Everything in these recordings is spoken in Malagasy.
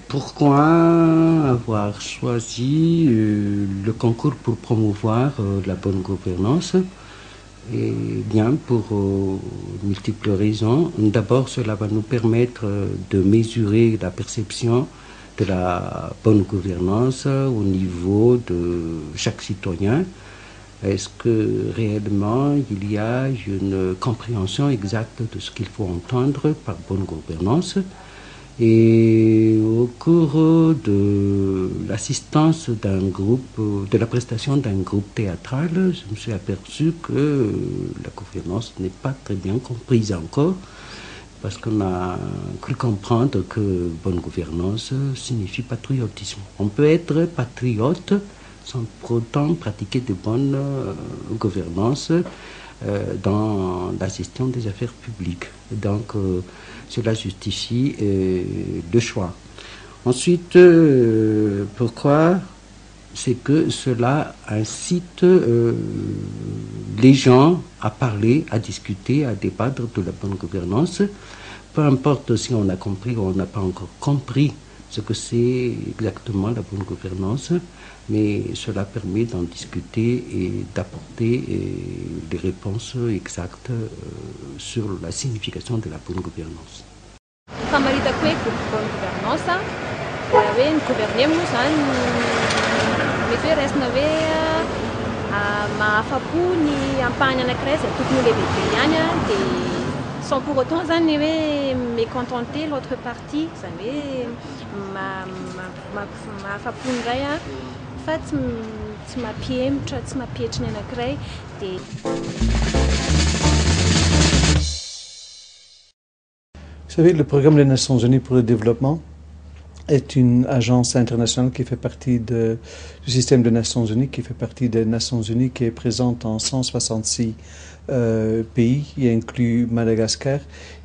Pourquoi avoir choisi le concours pour promouvoir la bonne gouvernance? Eh bien, pour multiples raisons. D'abord, cela va nous permettre de mesurer la perception de la bonne gouvernance au niveau de chaque citoyen. Est-ce que réellement il y a une compréhension exacte de ce qu'il faut entendre par bonne gouvernance? Et au cours de l'assistance d'un groupe, de la prestation d'un groupe théâtral, je me suis aperçu que la gouvernance n'est pas très bien comprise encore, parce qu'on a cru comprendre que bonne gouvernance signifie patriotisme. On peut être patriote sans pour autant pratiquer de bonne gouvernance dans la gestion des affaires publiques. Donc, cela justifie le choix. Ensuite, pourquoi? C'est que cela incite les gens à parler, à discuter, à débattre de la bonne gouvernance. Peu importe si on a compris ou on n'a pas encore compris ce que c'est exactement la bonne gouvernance, mais cela permet d'en discuter et d'apporter des réponses exactes sur la signification de la bonne gouvernance. Famaritako hoe bonne gouvernance raha hoe ny gouverner moa zany mety hoe raisina hoe mahafapo ny ampahany anankiray izay tokony ho lehibe ihany dia sans pour autant zany hoe mécontenter l'autre partie zany hoe mahafapo ny iray fa tsy mampihemotra tsy mampihetry ny anankiray dia Vous savez, le programme des Nations Unies pour le développement est une agence internationale qui fait partie du système des Nations Unies, qui fait partie des Nations Unies, qui est présente en 166 pays, y inclut Madagascar,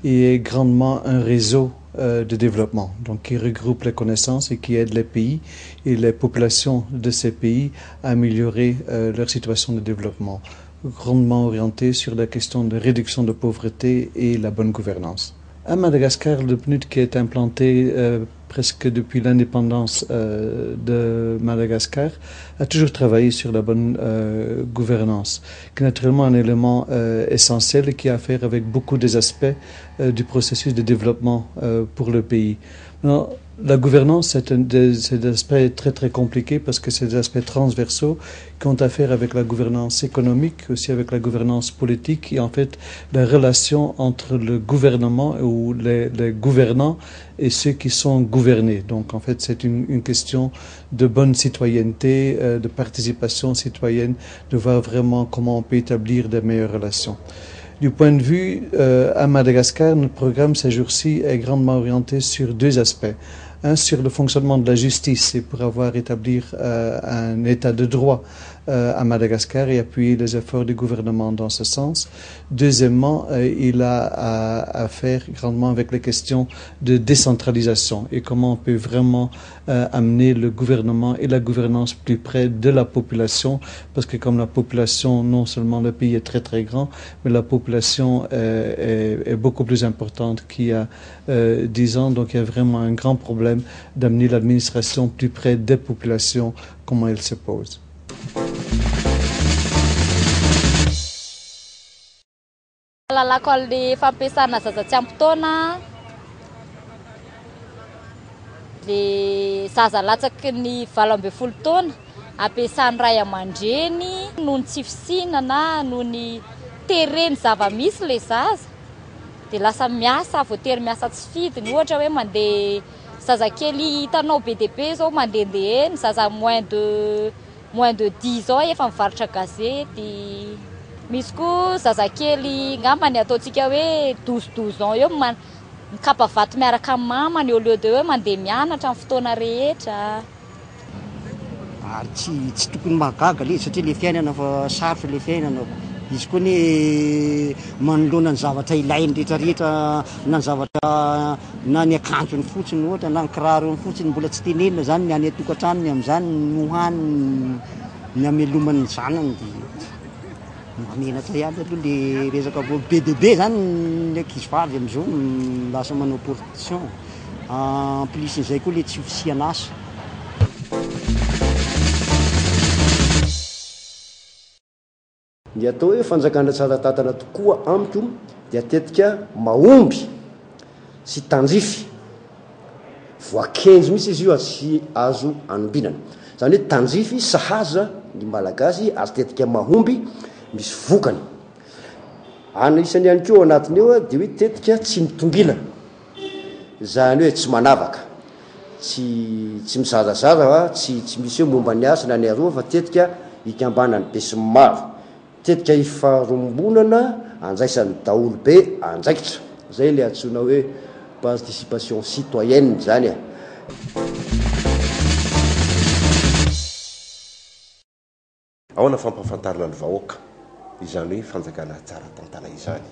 et est grandement un réseau de développement, donc qui regroupe les connaissances et qui aide les pays et les populations de ces pays à améliorer leur situation de développement, grandement orienté sur la question de réduction de pauvreté et la bonne gouvernance. À Madagascar, le PNUD qui est implanté presque depuis l'indépendance de Madagascar a toujours travaillé sur la bonne gouvernance, qui est naturellement un élément essentiel et qui a à faire avec beaucoup des aspects du processus de développement pour le pays. Maintenant, la gouvernance, c'est des aspects très très compliqués parce que c'est des aspects transversaux qui ont à faire avec la gouvernance économique, aussi avec la gouvernance politique et en fait la relation entre le gouvernement ou les gouvernants et ceux qui sont gouvernés. Donc en fait c'est une question de bonne citoyenneté, de participation citoyenne, de voir vraiment comment on peut établir des meilleures relations. Du point de vue à Madagascar, notre programme ces jours-ci est grandement orienté sur deux aspects. Un, sur le fonctionnement de la justice et pour établir un état de droit à Madagascar et appuyer les efforts du gouvernement dans ce sens. Deuxièmement, il a à faire grandement avec les questions de décentralisation et comment on peut vraiment amener le gouvernement et la gouvernance plus près de la population, parce que comme la population, non seulement le pays est très très grand, mais la population est beaucoup plus importante qu'il y a 10 ans, donc il y a vraiment un grand problème d'amener l'administration plus près des populations, comment elle se pose. Lalako le fampiasana zaza tsy ampy taona le zaza latsaky ny 20 taona ampiasany ray aman-dreny noho ny tsy fisinana noho ny tereny zava-misy le zaza dia lasa miasa voatery miasa tsy fidiny ohatra hoe mandeha zazakely hitanao be dia be zao mandehandeha eny zaza moins de 10 ans efa mivarotra gazety. Misy koa zazakely ngambany ataontsika hoe 12 ans eo mikapa vato miaraka amin'ny mamany au lieu de hoe mandeha mianatra amin'ny fotoana rehetra. Tsy tokony mahagaga le satria le fiainana fa sarotra le fiainana. Izy koa ny manoloana ny zavatra ilainy rehetrarehetra na ny zavatra na ny akanjony fotsiny ohatra na ny kirarony fotsiny mbola tsy tenenina zany ny any atokantranony amin'izany no hany ny ameloman'ny zanany dia mamenatra ihany aloha le resaka be dia be zany ny ankizy vavy amin'izao lasa manao portion Plus izay koa le tsy fisiana asa. Ny atao hoe fanjakana tsara tatana tokoa amiko dia tetika mahomby sy tanjify voakenjo mihitsy izy io tsy azo anombinana. Zany hoe tanjify sahaza ny malagasy ary tetika mahomby misy vokany. Anisany ihany koa anatiny eo dia hoe tetika tsy mitombina, zany hoe tsy manavaka, tsy mizarazara, tsy misy hoe momba ny asa na ny aroa fa tetika ikambanany be sy maro, tetika ifarombonana anjaisan'ny daholo be anjaikitra. Zay le antsoina hoe participation citoyenne zany e. Ahoana fampafantarana ny vahoaka izany hoe fanjakana tsara tantana izany,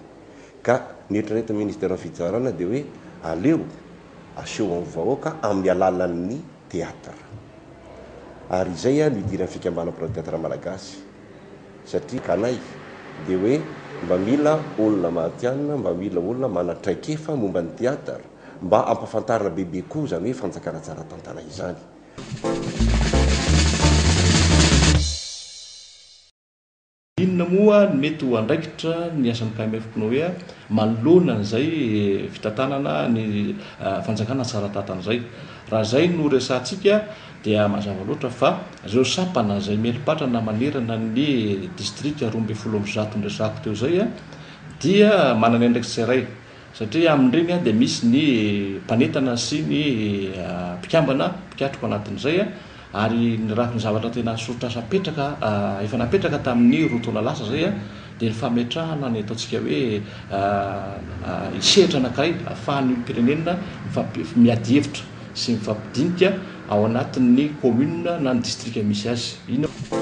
ka nieritrereto ministère fitsarana dia hoe aleo aseho amin'ny vahoaka amin'ny alalan'ny teatra, ary izay no idiran'ny fikambanam-panao teatra malagasy, satria kanay dia hoe mba mila olona matianina, mba mila olona manatraikefa momba ny teatra, mba ampafantarana bebe koa zany hoe fanjakana tsara tantana izany. Inona moa mety ho andraikitra ny asan'ny KMF Pnoe manoloana an'izay fitantanana ny fanjakana tsara tantana izay. Raha izay no resantsika dia mazava loatra fa ireo sapana izay melipatrana manerana ny distrika 12 ny resako teo izay dia manana andraikitra tsirairay, satria amin'ireny dia misy ny mpanentana sy ny mpikatroko anatin'izay, ary ny raha ny zavatra tena soritra sapetraka efa napetraka tamin'ny roa taona lasa zay dia ny fametrahana ny ataontsika hoe isehatra anankiray ahafahan'ny pirenena miady hevitra sy mifampidinika ao anatin'ny commune na ny distrika misy azy.